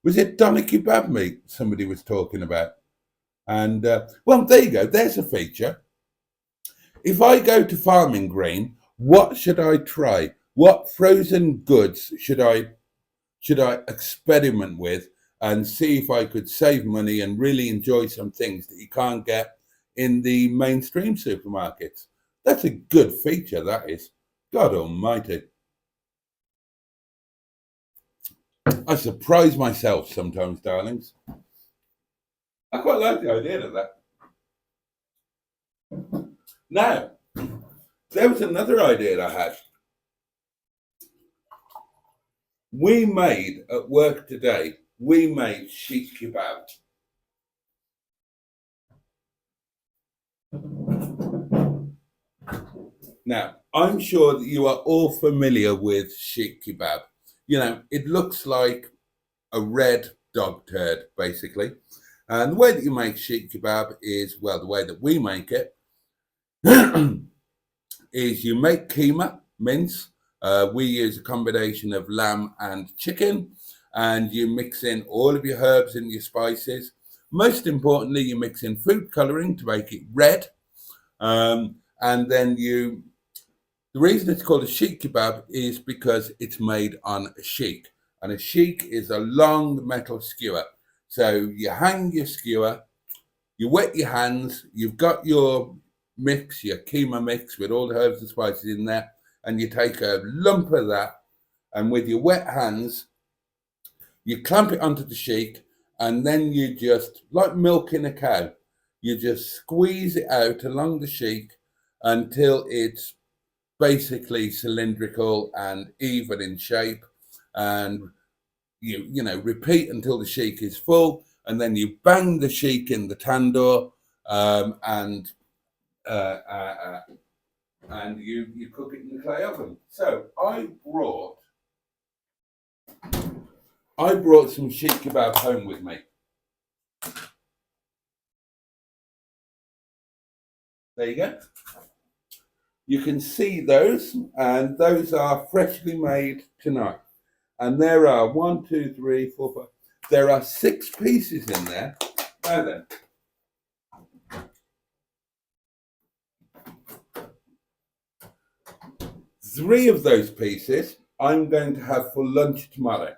Was it doner kebab meat somebody was talking about? And well, there you go. There's a feature. If I go to Farming Green, what should I try? What frozen goods should I experiment with and see if I could save money and really enjoy some things that you can't get in the mainstream supermarkets? That's a good feature, that is. God almighty. I surprise myself sometimes, darlings. I quite like the idea of that. Now, there was another idea that I had. We made, at work today, we made sheep kebab. Now, I'm sure that you are all familiar with sheep kebab. You know, it looks like a red dog turd, basically. And the way that you make sheep kebab is, well, the way that we make it is you make keema, mince. We use a combination of lamb and chicken, and you mix in all of your herbs and your spices. Most importantly, you mix in food coloring to make it red. And then the reason it's called a sheik kebab is because it's made on a sheik. And a sheik is a long metal skewer. So you hang your skewer, you wet your hands, you've got your mix, your keema mix with all the herbs and spices in there, and you take a lump of that, and with your wet hands, you clamp it onto the sheik, and then you just, like milking a cow, you just squeeze it out along the sheik until it's basically cylindrical and even in shape, and you know repeat until the sheik is full, and then you bang the sheik in the tandoor, and you cook it in the clay oven. So I brought some sheik kebab home with me. There you go. You can see those, and those are freshly made tonight. And there are 1, 2, 3, 4, 5. There are 6 pieces in there. Now then. Three of those pieces I'm going to have for lunch tomorrow.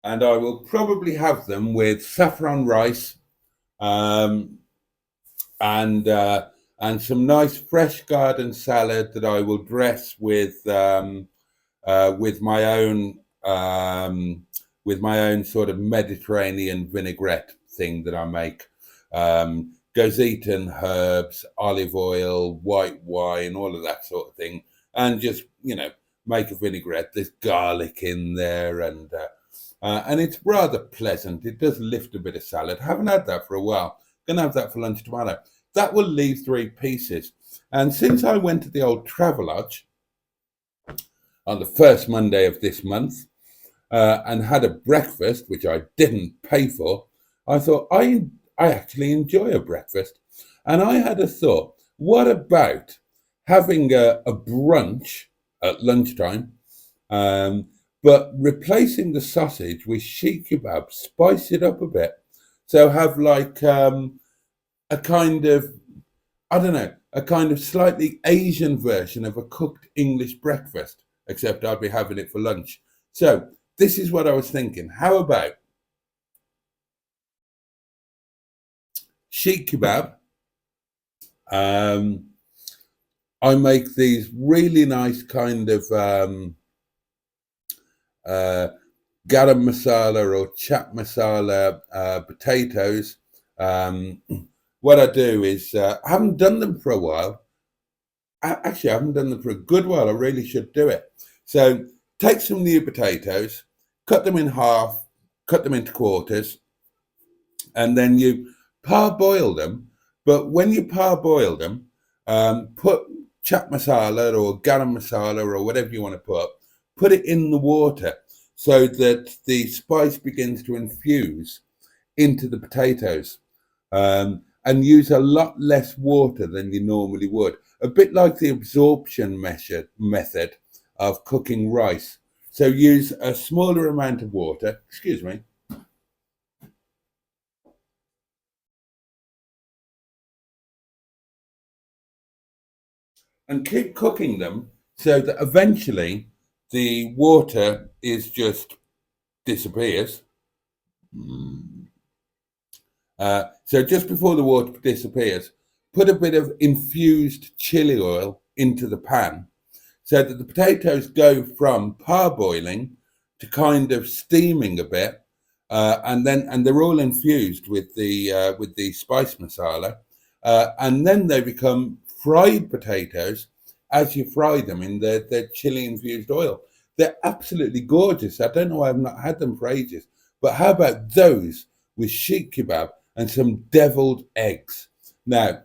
And I will probably have them with saffron rice, and some nice fresh garden salad that I will dress with my own sort of Mediterranean vinaigrette thing that I make. Gozitan herbs, olive oil, white wine, all of that sort of thing, and just make a vinaigrette. There's garlic in there, and it's rather pleasant. It does lift a bit of salad. Haven't had that for a while. Gonna have that for lunch tomorrow. That will leave 3 pieces. And since I went to the old Travelodge on the first Monday of this month and had a breakfast, which I didn't pay for, I thought I actually enjoy a breakfast. And I had a thought, what about having a brunch at lunchtime, but replacing the sausage with sheik kebab, spice it up a bit. So have like a kind of, I don't know, a kind of slightly Asian version of a cooked English breakfast, except I'd be having it for lunch. So this is what I was thinking. How about sheikh kebab? Um, I make these really nice kind of uh, garam masala or chat masala potatoes. Um, what I do is I haven't done them for a while. Actually, I haven't done them for a good while. I really should do it. So take some new potatoes, cut them in half, cut them into quarters, and then you parboil them. But when you parboil them, put chat masala or garam masala or whatever you want to put it in the water so that the spice begins to infuse into the potatoes, and use a lot less water than you normally would. A bit like the absorption method of cooking rice. So use a smaller amount of water, excuse me, and keep cooking them so that eventually the water is just disappears. So just before the water disappears, put a bit of infused chili oil into the pan so that the potatoes go from parboiling to kind of steaming a bit, and they're all infused with the spice masala, and then they become fried potatoes as you fry them in their chili infused oil. They're absolutely gorgeous. I don't know why I've not had them for ages. But how about those with sheikh kebab and some deviled eggs? Now,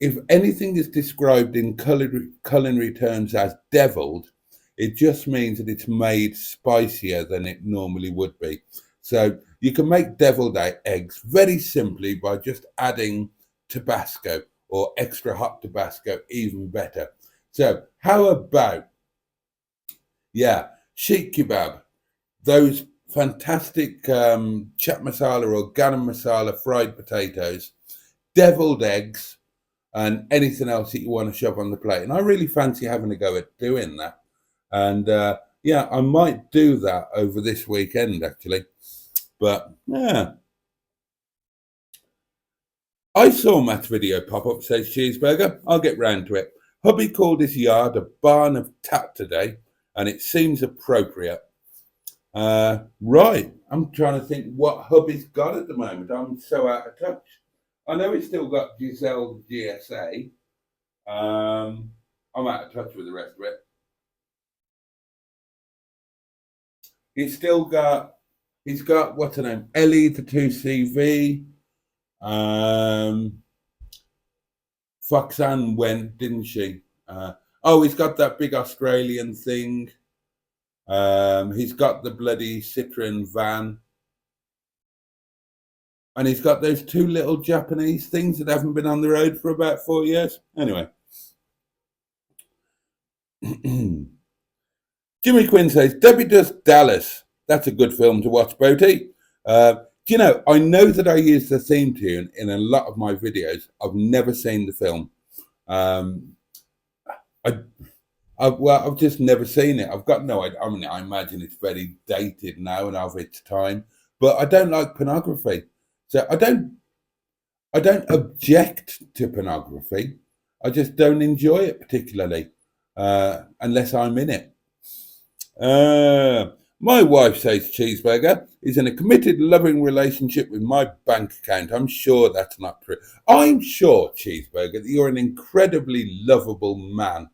if anything is described in culinary terms as deviled, it just means that it's made spicier than it normally would be. So you can make deviled eggs very simply by just adding Tabasco or extra hot Tabasco, even better. So how about, yeah, sheikh kebab, those fantastic chat masala or garam masala fried potatoes, deviled eggs, and anything else that you want to shove on the plate. And I really fancy having a go at doing that. And yeah, I might do that over this weekend, actually. But yeah, I saw Matt's video pop up, says Cheeseburger. I'll get round to it. Hubby called his yard a barn of tat today, and it seems appropriate. Right, I'm trying to think what hubby's got at the moment. I'm so out of touch. I know he's still got Giselle GSA. I'm out of touch with the rest of it. He's got what's her name? Ellie the 2CV. Um, Foxanne went, didn't she? Oh, he's got that big Australian thing. He's got the bloody Citroen van. And he's got those two little Japanese things that haven't been on the road for about 4 years. Anyway. Jimmy Quinn says, Debbie Does Dallas. That's a good film to watch, Boaty. Do you know, I know that I use the theme tune in a lot of my videos. I've never seen the film. Um, I've just never seen it. I've got no idea. I mean, I imagine it's very dated now and of its time, but I don't like pornography. So I don't object to pornography. I just don't enjoy it particularly, unless I'm in it. My wife says Cheeseburger is in a committed, loving relationship with my bank account. I'm sure that's not true. I'm sure, Cheeseburger, that you're an incredibly lovable man.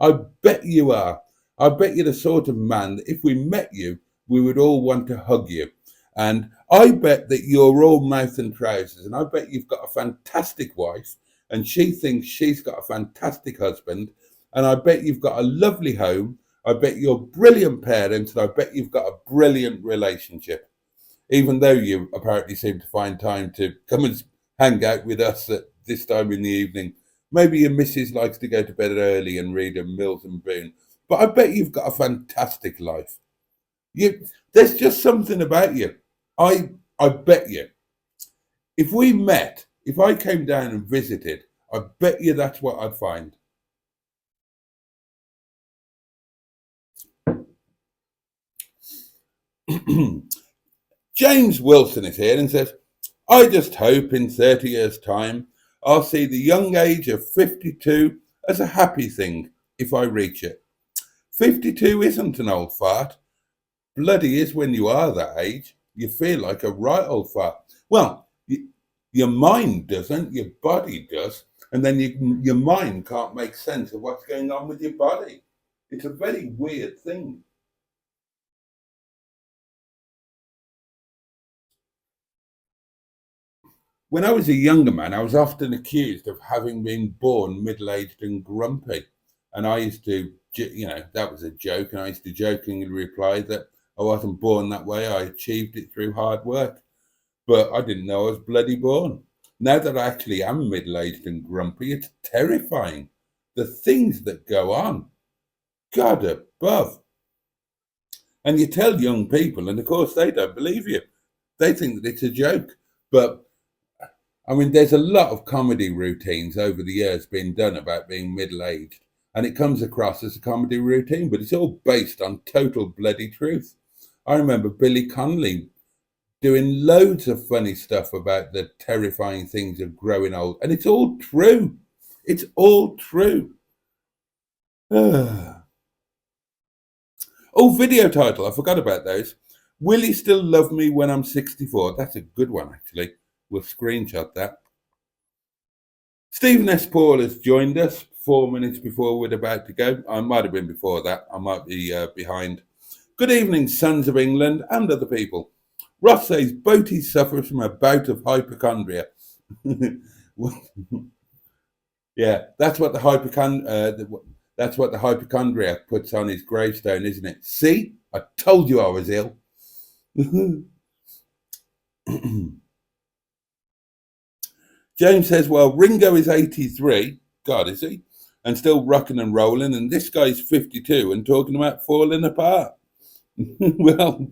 I bet you are. I bet you're the sort of man that if we met you, we would all want to hug you. And I bet that you're all mouth and trousers. And I bet you've got a fantastic wife. And she thinks she's got a fantastic husband. And I bet you've got a lovely home. I bet you're brilliant parents. And I bet you've got a brilliant relationship. Even though you apparently seem to find time to come and hang out with us at this time in the evening. Maybe your missus likes to go to bed early and read a Mills and Boone. But I bet you've got a fantastic life. There's just something about you. I bet you. If we met, if I came down and visited, I bet you that's what I'd find. James Wilson is here and says, I just hope in 30 years' time I'll see the young age of 52 as a happy thing if I reach it. 52 isn't an old fart. Bloody is when you are that age. You feel like a right old fart. Well, your mind doesn't, your body does. And then your mind can't make sense of what's going on with your body. It's a very weird thing. When I was a younger man, I was often accused of having been born middle-aged and grumpy. And I used to, that was a joke. And I used to jokingly reply that I wasn't born that way. I achieved it through hard work. But I didn't know I was bloody born. Now that I actually am middle-aged and grumpy, it's terrifying. The things that go on. God above. And you tell young people, and of course they don't believe you. They think that it's a joke. But I mean, there's a lot of comedy routines over the years being done about being middle-aged, and it comes across as a comedy routine, but it's all based on total bloody truth. I remember Billy Connolly doing loads of funny stuff about the terrifying things of growing old, and it's all true. It's all true. Oh, video title. I forgot about those. Will he still love me when I'm 64? That's a good one, actually. We'll screenshot that. Stephen S. Paul has joined us 4 minutes before we're about to go. I might have been before that. I might be behind. Good evening, sons of England and other people. Ross says Boaty suffers from a bout of hypochondria. Yeah, that's what the hypochondriac puts on his gravestone, isn't it? See, I told you I was ill. James says, well, Ringo is 83. God, is he? And still rocking and rolling. And this guy's 52 and talking about falling apart. Well,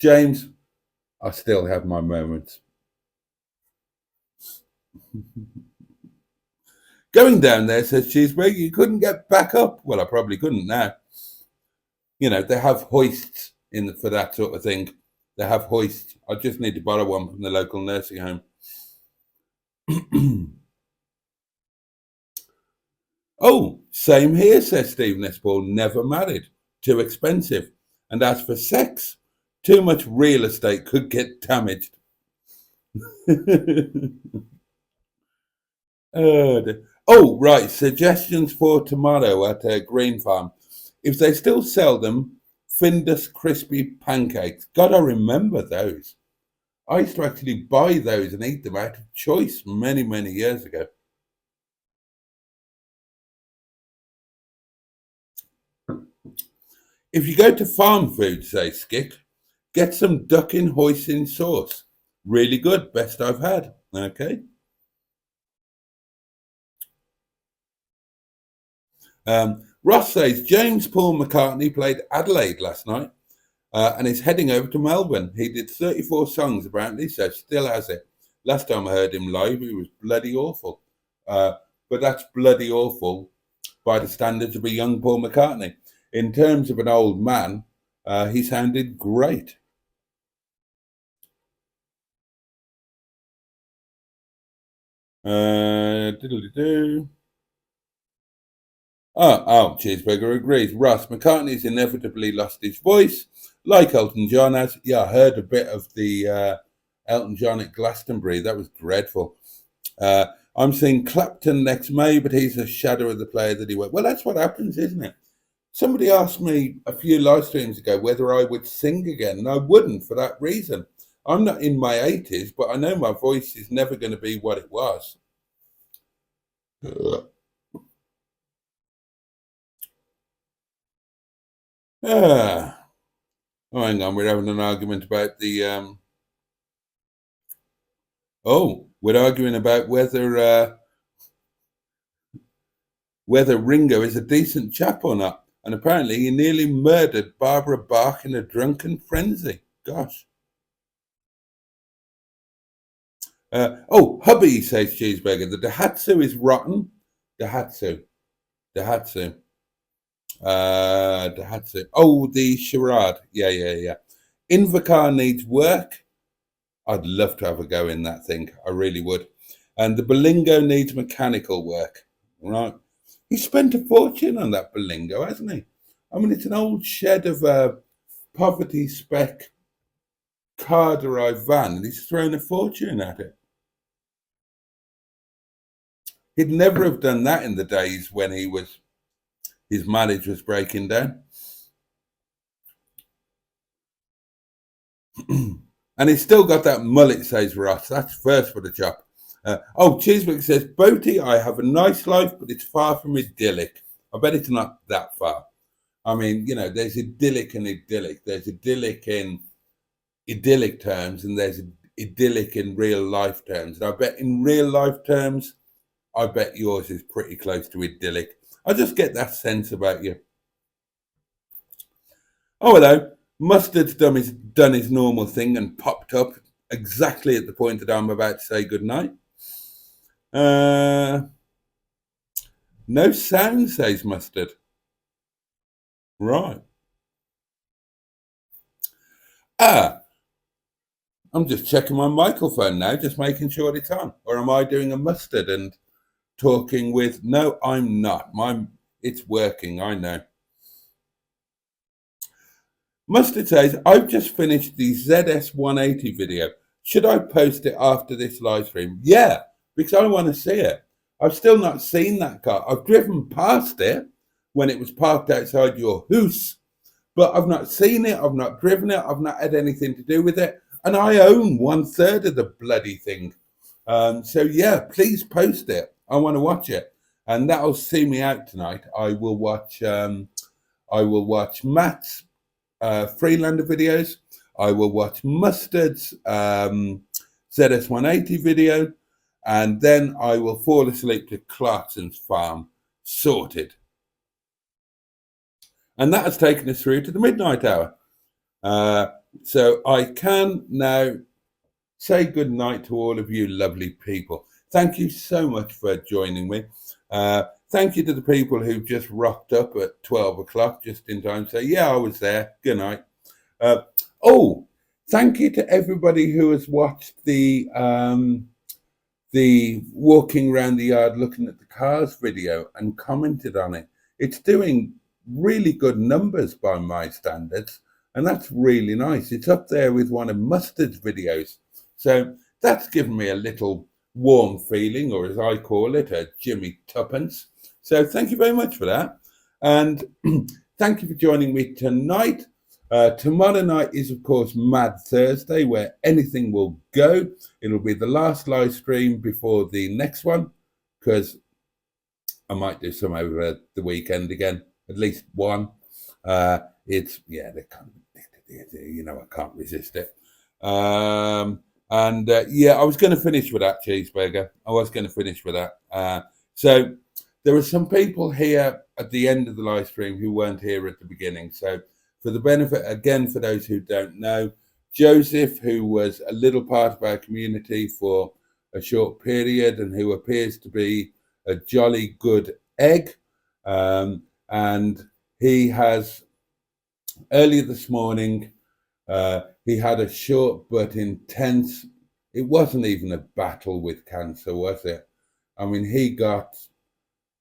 James, I still have my moments. Going down there, says Cheeseburger, you couldn't get back up. Well, I probably couldn't now. You know, they have hoists for that sort of thing. They have hoists. I just need to borrow one from the local nursing home. Oh, same here, says Stephen S. Paul. Never married. Too expensive. And as for sex, too much real estate could get damaged. Oh, right. Suggestions for tomorrow at Green Farm. If they still sell them, Findus crispy pancakes. God, I remember those. I used to actually buy those and eat them out of choice many, many years ago. If you go to farm food, say Skik, get some duck in hoisin sauce. Really good, best I've had. Okay. Ross says James Paul McCartney played Adelaide last night and is heading over to Melbourne. He did 34 songs apparently, so still has it. Last time I heard him live, he was bloody awful. But that's bloody awful by the standards of a young Paul McCartney. In terms of an old man, he sounded great. Diddly-do. Oh, Cheeseburger agrees. Russ, McCartney's inevitably lost his voice, like Elton John has. Yeah, I heard a bit of the Elton John at Glastonbury. That was dreadful. I'm seeing Clapton next May, but he's a shadow of the player that he was. Well, that's what happens, isn't it? Somebody asked me a few live streams ago whether I would sing again, and I wouldn't for that reason. I'm not in my 80s, but I know my voice is never going to be what it was. Ah. Oh, hang on, we're having an argument about the. We're arguing about whether Ringo is a decent chap or not, and apparently he nearly murdered Barbara Bach in a drunken frenzy. Gosh. Oh, hubby, says Cheeseburger. The Daihatsu is rotten. Daihatsu. Daihatsu. Daihatsu. Oh, the charade. Yeah. Invocar needs work. I'd love to have a go in that thing. I really would. And the Berlingo needs mechanical work. Right. He spent a fortune on that Berlingo, hasn't he? I mean, it's an old shed of a poverty spec car derived van, and he's thrown a fortune at it. He'd never have done that in the days when his marriage was breaking down. And he's still got that mullet, says Ross. That's first for the chop. Cheeseburger says, Boaty, I have a nice life, but it's far from idyllic. I bet it's not that far. I mean, there's idyllic and idyllic. There's idyllic in idyllic terms, and there's idyllic in real life terms. And I bet in real life terms, I bet yours is pretty close to idyllic. I just get that sense about you. Oh, hello. Mustard's done his normal thing and popped up exactly at the point that I'm about to say goodnight. No sound, says Mustard. Right. I'm just checking my microphone now, just making sure it's on. Or am I doing a Mustard and talking with... No, I'm not. It's working, I know. Mustard says, I've just finished the ZS180 video. Should I post it after this live stream? Yeah, because I want to see it. I've still not seen that car. I've driven past it when it was parked outside your house, but I've not seen it. I've not driven it. I've not had anything to do with it. And I own 1/3 of the bloody thing. So yeah, please post it. I want to watch it. And that'll see me out tonight. I will watch Matt's Freelander videos. I will watch Mustard's ZS180 video, and then I will fall asleep to Clarkson's farm. Sorted. And that has taken us through to the midnight hour. So I can now say good night to all of you lovely people. Thank you so much for joining me. Thank you to the people who just rocked up at 12 o'clock just in time to say, yeah, I was there. Good night. Thank you to everybody who has watched the walking around the yard looking at the cars video and commented on it. It's doing really good numbers by my standards, and that's really nice. It's up there with one of Mustard's videos. So that's given me a little warm feeling, or as I call it, a Jimmy Tuppence. So thank you very much for that. And thank you for joining me tonight. Tomorrow night is, of course, Mad Thursday, where anything will go. It'll be the last live stream before the next one, because I might do some over the weekend again, at least one. They're kind of addicted, I can't resist it. I was going to finish with that, Cheeseburger. I was going to finish with that. So there are some people here at the end of the live stream who weren't here at the beginning. So for the benefit, again, for those who don't know, Joseph, who was a little part of our community for a short period and who appears to be a jolly good egg. And he has, earlier this morning, he had a short but intense, it wasn't even a battle with cancer, was it? I mean, he got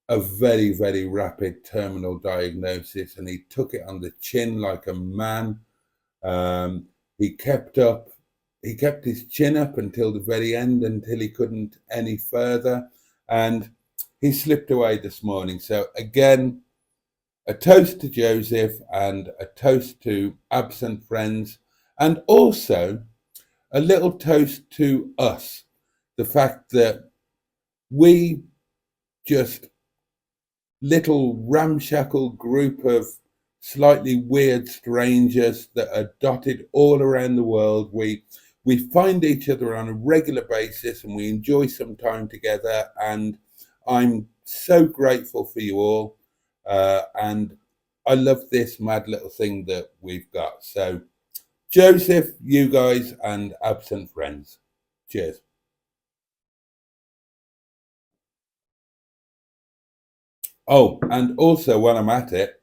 a very, very rapid terminal diagnosis, and he took it on the chin like a man. He kept his chin up until the very end, until he couldn't any further, and he slipped away this morning. So again, a toast to Joseph and a toast to absent friends, and also a little toast to us. The fact that we just little ramshackle group of slightly weird strangers that are dotted all around the world. We find each other on a regular basis and we enjoy some time together. And I'm so grateful for you all. And I love this mad little thing that we've got. So Joseph, you guys, and absent friends. Cheers. Oh, and also while I'm at it,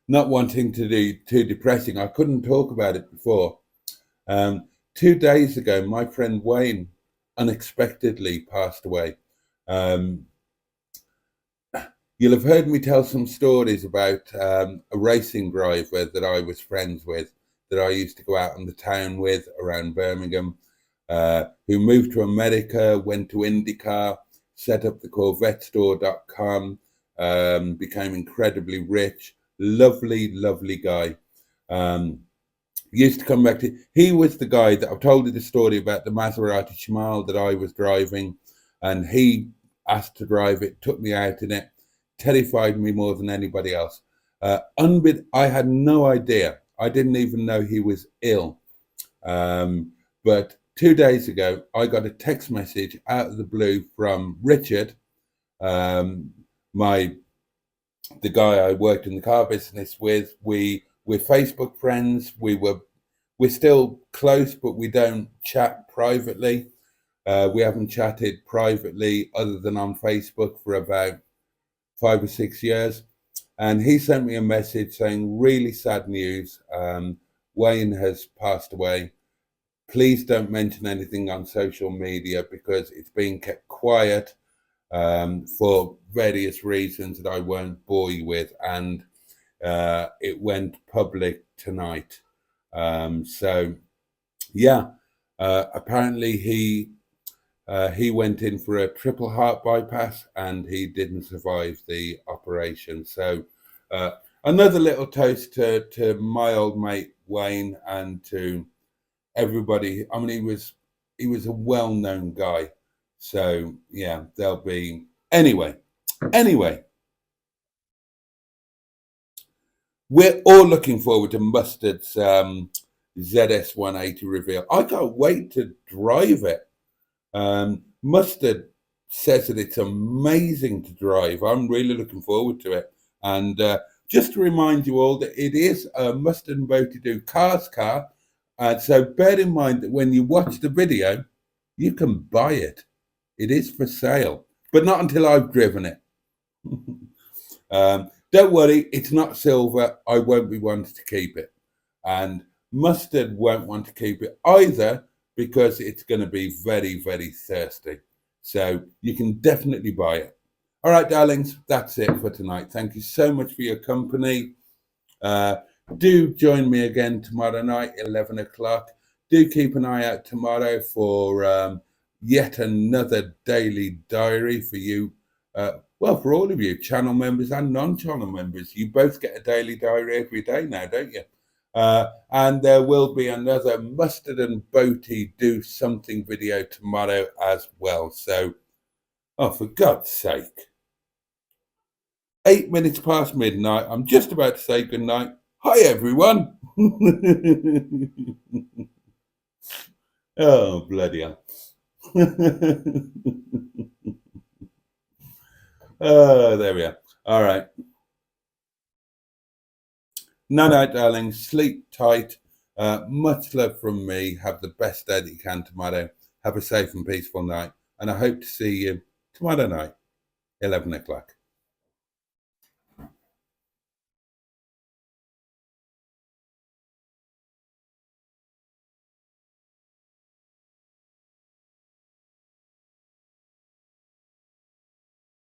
not wanting to do too depressing, I couldn't talk about it before. 2 days ago, my friend Wayne unexpectedly passed away. Um, You'll have heard me tell some stories about a racing driver that I was friends with, that I used to go out in the town with around Birmingham, who moved to America, went to IndyCar, set up the CorvetteStore.com, became incredibly rich, lovely, lovely guy. Um, Used to come back to, he was the guy that I've told you the story about the Maserati Shimal that I was driving, and he asked to drive it, took me out in it, terrified me more than anybody else. I had no idea. I didn't even know he was ill. But 2 days ago, I got a text message out of the blue from Richard, um, my the guy I worked in the car business with. We're Facebook friends. We're still close, but we don't chat privately. We haven't chatted privately other than on Facebook for about 5 or 6 years. And he sent me a message saying, really sad news. Wayne has passed away. Please don't mention anything on social media because it's being kept quiet for various reasons that I won't bore you with. And it went public tonight. So, yeah, apparently he went in for a triple heart bypass and he didn't survive the operation. So another little toast to my old mate Wayne and to everybody. I mean, he was a well-known guy. So yeah, there'll be anyway. We're all looking forward to Mustard's ZS180 reveal. I can't wait to drive it. Mustard says that it's amazing to drive. I'm really looking forward to it. And just to remind you all that it is a Mustard and Boaty Do Cars car. So bear in mind that when you watch the video, you can buy it. It is for sale, but not until I've driven it. Don't worry, it's not silver. I won't be wanting to keep it. And Mustard won't want to keep it either because it's going to be very, very thirsty. So you can definitely buy it. All right, darlings, that's it for tonight. Thank you so much for your company. Do join me again tomorrow night, 11 o'clock. Do keep an eye out tomorrow for yet another daily diary for you. Well, for all of you, channel members and non-channel members, you both get a daily diary every day now, don't you? And there will be another Mustard and Boaty Do Something video tomorrow as well. So, oh, for God's sake. 8 minutes past midnight. I'm just about to say goodnight. Hi, everyone. Oh, bloody hell. Oh, there we are. All right. Night, darling. Sleep tight. Much love from me. Have the best day that you can tomorrow. Have a safe and peaceful night. And I hope to see you tomorrow night, 11 o'clock.